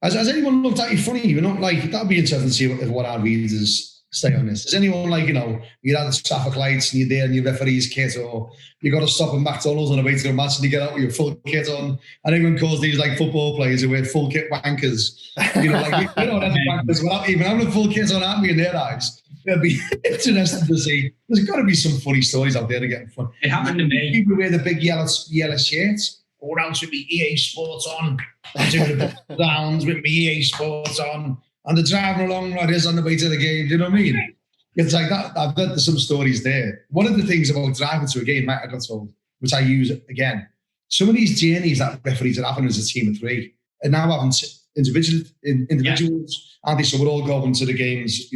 Has anyone looked at you funny? That'd be interesting to see what our readers say on this. Has anyone you're at the traffic lights and you're there in your referee's kit, or you got to stop at McDonald's on the way to the match and you get out with your full kit on, and everyone calls these football players who wear full kit wankers. We don't have wankers without even having a full kit on, aren't we, in their eyes? It'll be interesting to see. There's got to be some funny stories out there to get fun. It happened to me. People wear the big yellow shirts, go around with me EA Sports on, I'm doing the downs with me EA Sports on, and they're driving along like this on the way to the game. Do you know what I mean? It's like that. I've got some stories there. One of the things about driving to a game, I got told, which I use again, some of these journeys that referees are having as a team of 3 are now having individuals, aren't they? So we're all going to the games,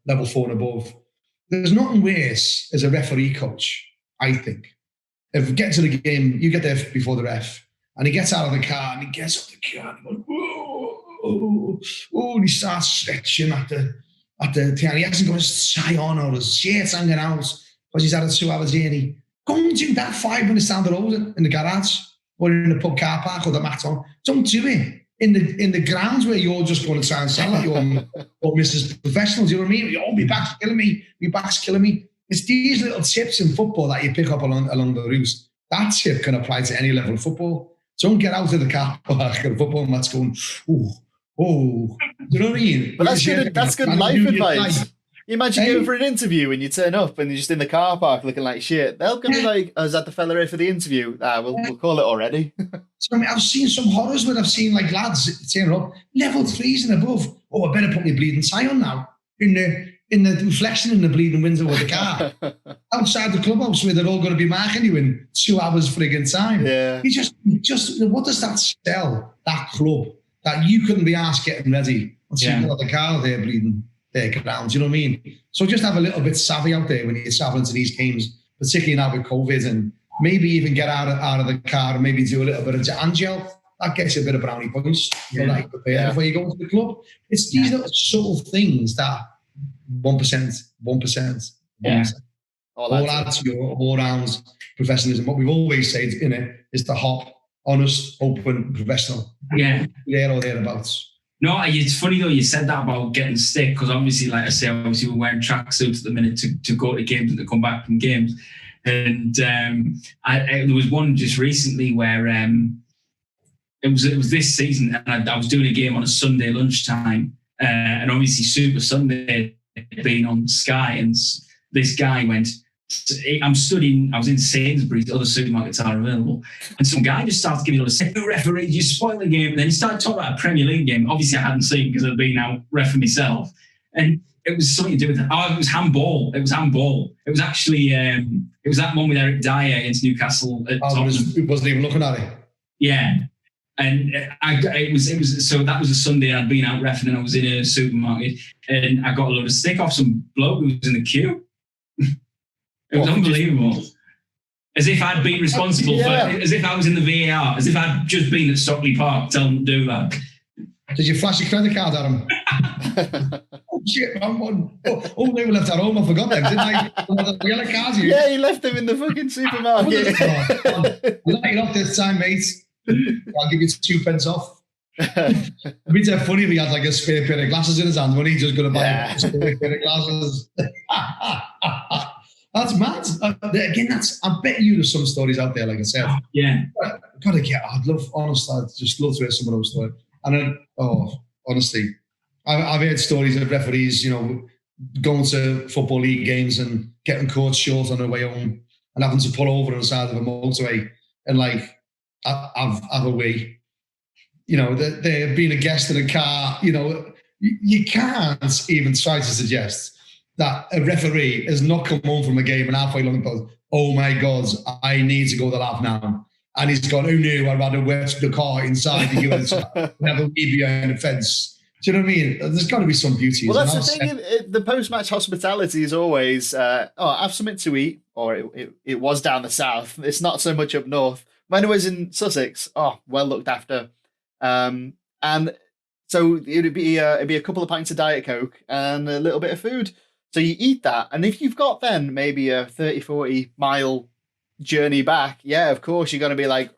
level 4 and above. There's nothing worse as a referee coach, I think. If we get to the game, you get there before the ref, and he gets out of the car and he gets up the car and he goes, and he starts stretching at the thing. He hasn't got his tie on or his shirt's hanging out because he's had a 2-hour journey. Go and do that 5 minutes down the road in the garage or in the pub car park or the mat on. Don't do it in the grounds where you're just going to try and sell it or Mrs. Professional. Do you know what I mean? My back's killing me. It's these little tips in football that you pick up along the routes. That tip can apply to any level of football. Don't get out of the car park at a football match going, do you know what I mean? But that's good life advice. You imagine going for an interview and you turn up and you're just in the car park looking like shit. They're going to be like, oh, is that the fella here for the interview? We'll call it already. So, I mean, I've seen some horrors where I've seen like lads turn up, level 3s and above. Oh, I better put my bleeding tie on now. In the reflection in the bleeding window of the car. Outside the clubhouse where they're all going to be marking you in 2 hours frigging time. Yeah. You just what does that sell, that club, that you couldn't be asked getting ready and see what the car there bleeding their ground, you know what I mean? So just have a little bit savvy out there when you're traveling to these games, particularly now with COVID, and maybe even get out of the car and maybe do a little bit of angel. That gets you a bit of brownie points. You know, like prepared before you go to the club. It's these little subtle things that 1%. All adds to your all-round professionalism. What we've always said in it is to hop, honest, open, professional. Yeah. There or thereabouts. No, it's funny though you said that about getting sick, because obviously, like I say, obviously we're wearing tracksuits at the minute to go to games and to come back from games. And there was one just recently where it was this season, and I was doing a game on a Sunday lunchtime, and obviously Super Sunday being on Sky, and this guy went, I was in Sainsbury's, other supermarkets are available, and some guy just started giving us a referee, you spoil the game. And then he started talking about a Premier League game. Obviously I hadn't seen because I'd been out reffing myself, and it was something to do with it was handball. It was actually it was that one with Eric Dyer against Newcastle at Tottenham. It wasn't even looking at it. Yeah. And it was so that was a Sunday. I'd been out reffing and I was in a supermarket, and I got a load of stick off some bloke who was in the queue. It was unbelievable. As if I'd been responsible for, as if I was in the VAR, as if I'd just been at Stockley Park telling them to do that. Did you flash your credit card at him? Oh shit, wrong one. Oh, they were left at home. I forgot them, didn't I? The yellow cards here. Yeah, he left them in the fucking supermarket. I'll let you off this time, mate. I'll give you 2 pence off. It'd be so funny if he had like a spare pair of glasses in his hand when he's just going to buy a spare pair of glasses. That's mad. Again, I bet you there's some stories out there, like I said. Yeah. I'd just love to hear some of those stories. And then, honestly, I've heard stories of referees, you know, going to football league games and getting caught short on their way home and having to pull over on the side of a motorway and like have a wee. You know, they're being a guest in a car. You know, you can't even try to suggest that a referee has not come home from a game and halfway along goes, oh my God, I need to go to the lab now. And he's gone, oh no, I'd rather wet the car inside the US, never leave behind the fence. Do you know what I mean? There's got to be some beauty. Well, that's the thing. The post-match hospitality is always, have something to eat, or it was down the south. It's not so much up north. When it was in Sussex, well looked after. And so it'd be a couple of pints of Diet Coke and a little bit of food. So you eat that, and if you've got then maybe a 30, 40 mile journey back, yeah, of course you're going to be like,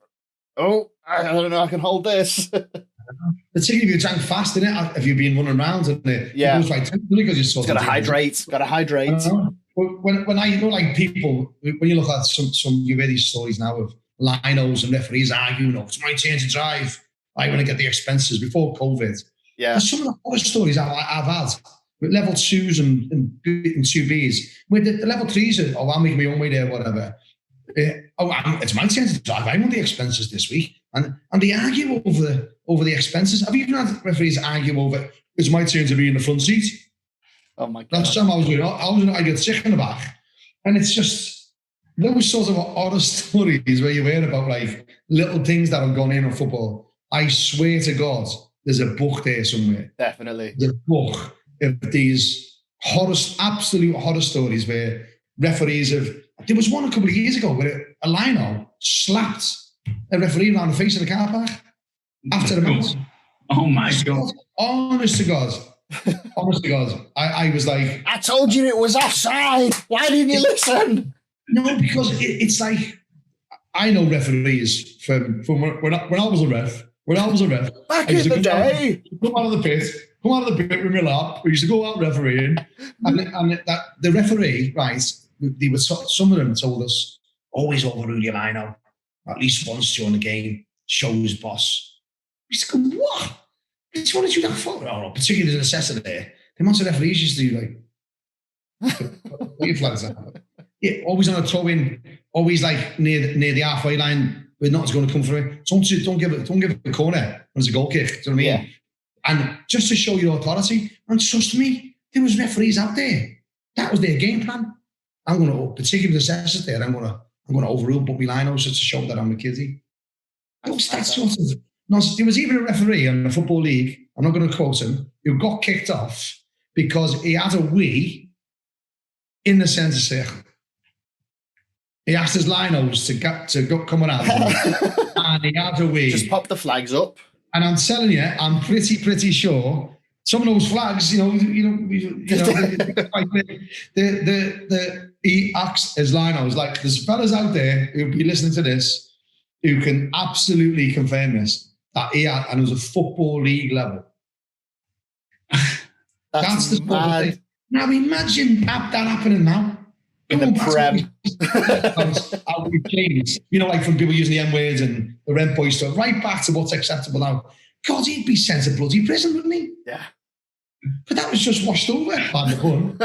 oh, I don't know, I can hold this. Particularly if you drank fast in it, if you've been running around, and it goes like because you're sort of got to hydrate. When I like people, when you look at some you hear these stories now of linos and referees arguing, it's my turn to drive. I want to get the expenses before COVID. Yeah, there's some of the other stories I've had. With level 2s and 2Bs, with the level 3s, I'm making my own way there, whatever. It's my turn to drive. I want the expenses this week, and they argue over the expenses. Have you even had referees argue over it's my turn to be in the front seat? Oh my God! Last time I get sick in the back, and it's just those sorts of odd stories where you hear about like little things that have gone in on football. I swear to God, there's a book there somewhere. Definitely, the book. Of these absolute horror stories where referees have. There was one a couple of years ago where a lino slapped a referee around the face of the car park after the match. Oh my God! Honest to God, I was like, I told you it was offside. Why didn't you listen? No, because it's like I know referees from when I was a ref. Back in the day, come out of the pit with my lap. We used to go out refereeing, and that the referee, right? Some of them told us always overrule your lino at least once during the game. Show his boss. We used to go, what? Did you want to do that for? No, particularly the necessity there. The amount of referees used to do like, Put your flags down. Yeah, always on a throw-in, always like near the halfway line where nothing's going to come through it. Don't give it a corner when it's a goal kick. Do you know what I mean? Yeah. And just to show your authority, and trust me, there was referees out there. That was their game plan. I'm going to, particularly with the sessions there, I'm going to overrule Bobby Lino just to show that I'm a kiddie. That's sort of nonsense. There was even a referee in the Football League, I'm not going to quote him, who got kicked off because he had a wee in the centre circle. He asked his linos to go come around and he had a wee. Just pop the flags up. And I'm telling you, I'm pretty sure some of those flags, he acts as linos. Like there's fellas out there who'll be listening to this who can absolutely confirm this, that he had, and it was a Football League level. That's the sort of thing. Now imagine that happening now. In the Prem. How we've changed. Like from people using the M words and the rent boy stuff, right back to what's acceptable now. God, he'd be sent to bloody prison, wouldn't he? Yeah. But that was just washed over by the bun.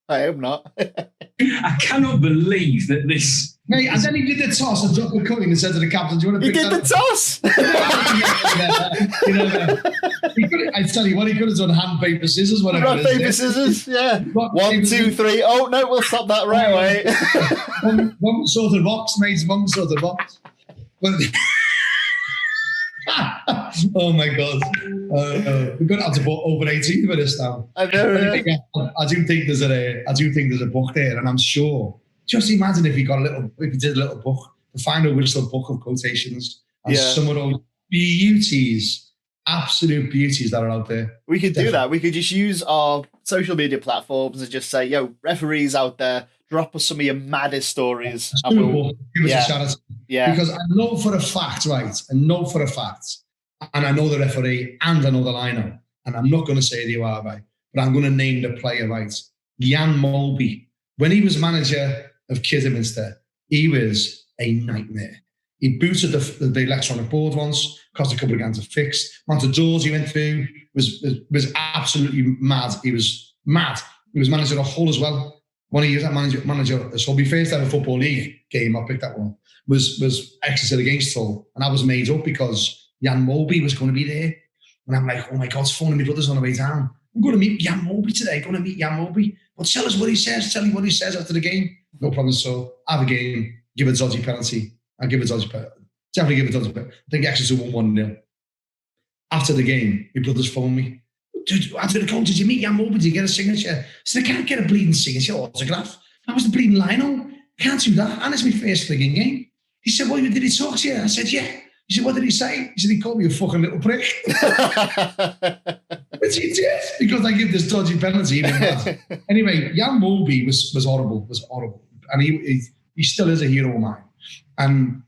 I hope not. I cannot believe that this. Mate, and then he did the toss and dropped the coin and said to the captain, "Do you want to pick that up?" He did the toss. I tell you what, he could have done hand, paper, scissors, whatever. Rock, paper, scissors, yeah. 1, 2, 3. Oh, no, we'll stop that right away. one sort of box, mate, one sort of box. Oh my God. We're going to have to put over 18 for this now. I know. I do think there's a book there, and I'm sure. Just imagine if he did a little book, the final whistle book of quotations, and some of those beauties, absolute beauties that are out there. We could do that. We could just use our social media platforms and just say, yo, referees out there, drop us some of your maddest stories. Give us a shout out. Yeah. Because I know for a fact, and I know the referee and I know the lino, and I'm not going to say who you are, right, but I'm going to name the player, right? Jan Molby. When he was manager of Kidderminster, he was a nightmare. He booted the electronic board once, cost a couple of grand to fix. Amount of doors he went through was absolutely mad. He was mad. He was manager of Hull as well. One of that manager. So my first ever Football League game, I picked that one, was Exeter against Hull. And I was made up because Jan Molby was going to be there. And I'm like, oh my God, it's phoning my brothers on the way down. I'm going to meet Jan Molby today. But tell us what he says. Tell me what he says after the game. No problem. So have a game, give a dodgy penalty. Definitely give a dodgy penalty. I think Exeter won 1-0. After the game, my brothers phoned me. After the coach, did you meet Jan Molby? Did you get a signature? I said, I can't get a bleeding signature autograph. I was the bleeding lino. Can't do that. And it's my first frigging game. He said, well, did he talk to you? I said, yeah. He said, what did he say? He said, he called me a fucking little prick. Which he did, because I give this dodgy penalty. Anyway, Jan Molby was horrible. And he still is a hero of mine. And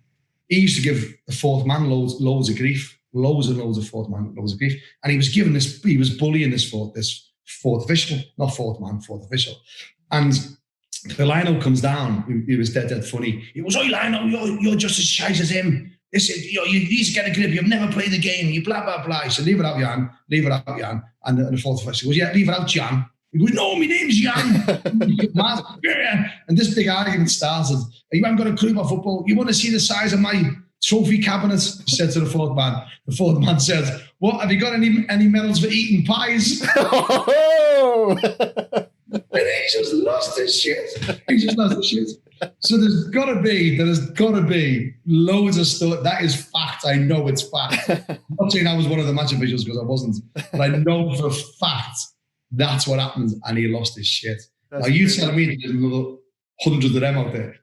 he used to give the fourth man loads of grief. Loads of fourth man, loads of grief. And he was bullying this fourth official, not fourth man, fourth official. And the lino comes down, he was dead funny. He goes, "Oi, lino, you're just as shite as him. You need to get a grip. You've never played the game. You blah, blah, blah." He said, leave it out, Jan. And the fourth official goes, "Yeah, leave it out, Jan." He goes, "No, my name's Jan." And this big argument started. "You haven't got a clue about football. You want to see the size of my trophy cabinet?" He said to the fourth man. The fourth man said, "What, have you got any medals for eating pies?" And he just lost his shit. So there's got to be loads of stuff. That is fact. I know it's fact. I'm not saying I was one of the match officials because I wasn't, but I know for a fact that's what happened, and he lost his shit. Now you tell me there's another hundreds of them out there.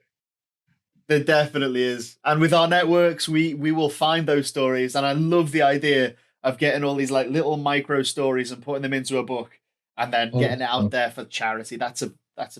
There definitely is. And with our networks, we will find those stories. And I love the idea of getting all these like little micro stories and putting them into a book and then getting it out there for charity. That's a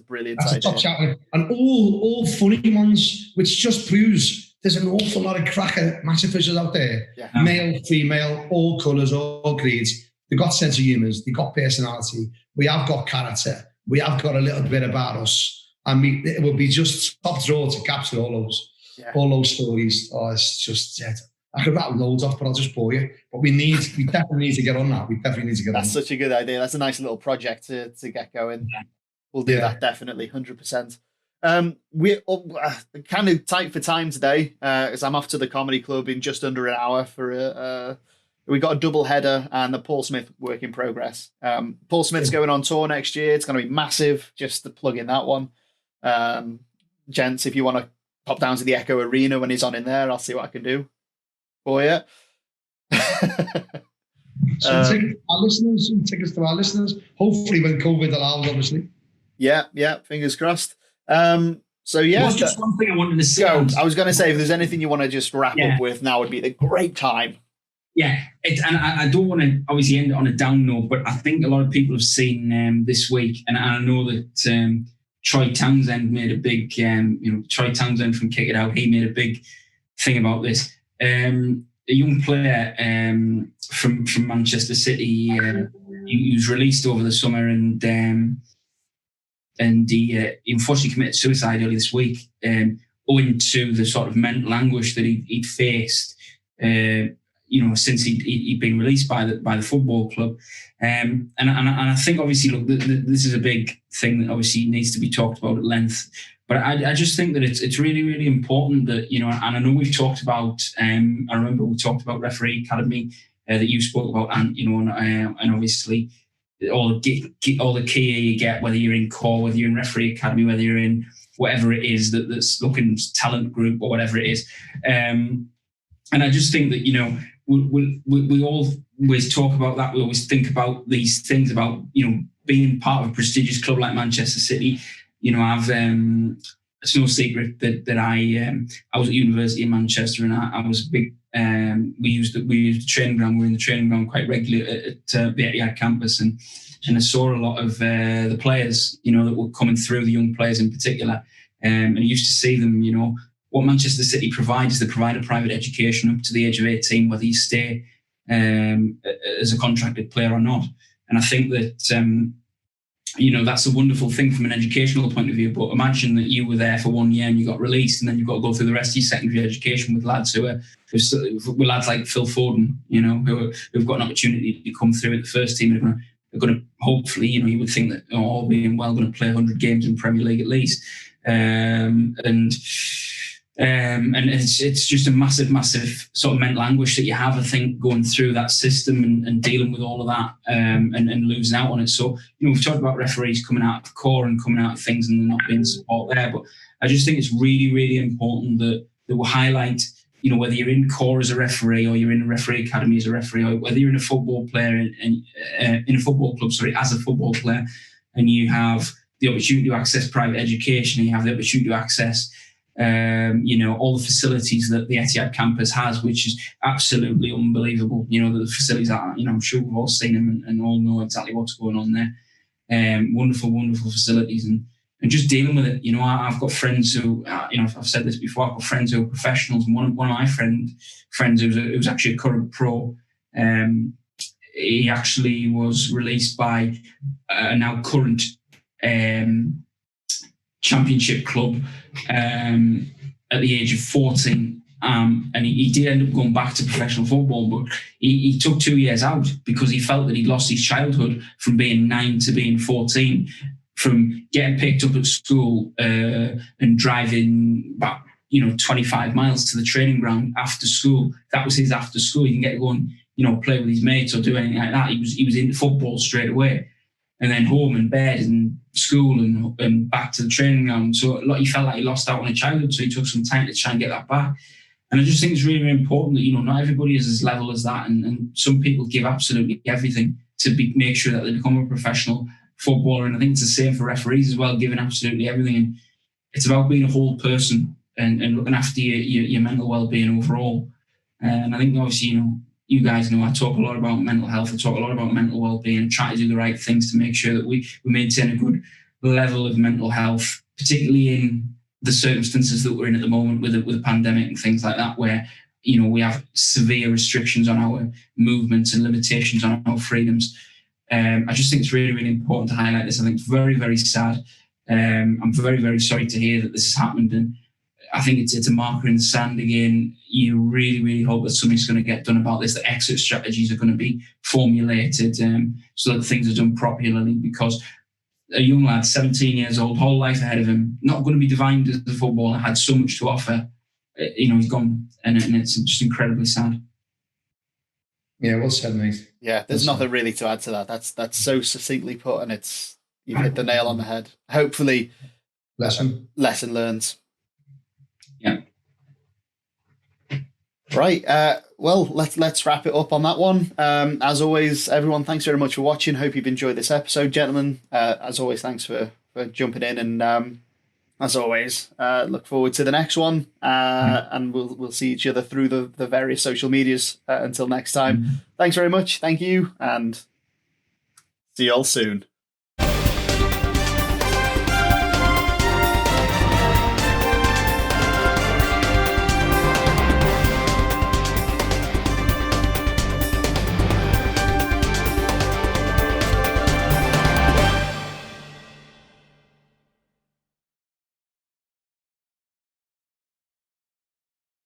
brilliant idea. That's a top chat. And all funny ones, which just proves there's an awful lot of cracker match officials out there. Yeah. Male, female, all colours, all creeds. They've got sense of humour. They've got personality. We have got character. We have got a little bit about us. And it would be just top draw to capture all those stories. Oh, it's just dead. I could rattle loads off, but I'll just bore you. But we definitely need to get on that. That's such a good idea. That's a nice little project to get going. We'll do that definitely, 100%. We're kind of tight for time today, as I'm off to the comedy club in just under an hour for we got a double header and the Paul Smith work in progress. Paul Smith's going on tour next year. It's going to be massive. Just to plug in that one, gents. If you want to pop down to the Echo Arena when he's on in there, I'll see what I can do for you. So take our listeners, some tickets to our listeners. Hopefully, when COVID allows, obviously. Yeah. Fingers crossed. So yeah, just one thing I wanted to say. I was going to say, if there's anything you want to just wrap up with, now would be the great time. Yeah, and I don't want to obviously end it on a down note, but I think a lot of people have seen this week, and I know that Troy Townsend made a big, Troy Townsend from Kick It Out, he made a big thing about this. A young player from Manchester City, he was released over the summer, and he unfortunately committed suicide early this week, owing to the sort of mental anguish that he'd faced. Since he'd been released by the football club, and I think obviously, look, this is a big thing that obviously needs to be talked about at length. But I just think that it's really, really important that, and I know we've talked about. I remember we talked about Referee Academy that you spoke about, and obviously all the gear you get, whether you're in core, whether you're in Referee Academy, whether you're in whatever it is that's looking talent group or whatever it is. And I just think that, we always talk about that. We always think about these things about, being part of a prestigious club like Manchester City. I've it's no secret that I was at University in Manchester, and I was a big. We used the training ground. We're in the training ground quite regularly at the Etihad campus, and I saw a lot of the players, that were coming through, the young players in particular, and I used to see them, What Manchester City provides is they provide a private education up to the age of 18, whether you stay as a contracted player or not. And I think that, that's a wonderful thing from an educational point of view. But imagine that you were there for 1 year and you got released, and then you've got to go through the rest of your secondary education with lads with lads like Phil Foden, who've got an opportunity to come through at the first team. They're going to hopefully, you would think that all being well, going to play 100 games in Premier League at least. And it's just a massive sort of mental anguish that you have, I think, going through that system and dealing with all of that and losing out on it. So, we've talked about referees coming out of the core and coming out of things and not being support there. But I just think it's really, really important that we highlight, whether you're in core as a referee or you're in a referee academy as a referee, or whether you're in a football player in a football club, as a football player, and you have the opportunity to access private education, and you have the opportunity to access all the facilities that the Etihad campus has, which is absolutely unbelievable. The facilities are, I'm sure we've all seen them and all know exactly what's going on there. Wonderful facilities, and just dealing with it. I've got friends who, I've said this before, I've got friends who are professionals, and one of my friends who's actually a current pro, he actually was released by a now current championship club at the age of 14, and he did end up going back to professional football, but he took 2 years out because he felt that he'd lost his childhood from being 9 to being 14, from getting picked up at school and driving about 25 miles to the training ground after school. That was his after school. He didn't get to go and play with his mates or do anything like that. He was into football straight away, and then home and bed and school and back to the training ground. So he felt like he lost out on a childhood, so he took some time to try and get that back. And I just think it's really, really important that, not everybody is as level as that. And some people give absolutely everything to make sure that they become a professional footballer. And I think it's the same for referees as well, giving absolutely everything. And it's about being a whole person and looking after your mental well-being overall. And I think, obviously, you guys know I talk a lot about mental health. I talk a lot about mental well-being and try to do the right things to make sure that we maintain a good level of mental health, particularly in the circumstances that we're in at the moment with the pandemic and things like that, where, we have severe restrictions on our movements and limitations on our freedoms. I just think it's really, really important to highlight this. I think it's very, very sad. I'm very, very sorry to hear that this has happened. And I think it's a marker in the sand again. You really, really hope that something's going to get done about this, that exit strategies are going to be formulated so that things are done properly, because a young lad, 17 years old, whole life ahead of him, not going to be defined as a footballer, had so much to offer. He's gone, and it's just incredibly sad. Yeah, well said, mate. Yeah, there's nothing really to add to that. That's so succinctly put, and you've hit the nail on the head. Hopefully, lesson learned. Yeah. Right. Well, let's wrap it up on that one. As always, everyone, thanks very much for watching. Hope you've enjoyed this episode, gentlemen. As always, thanks for jumping in, and as always, look forward to the next one. And we'll see each other through the various social medias. Until next time, thanks very much. Thank you, and see you all soon.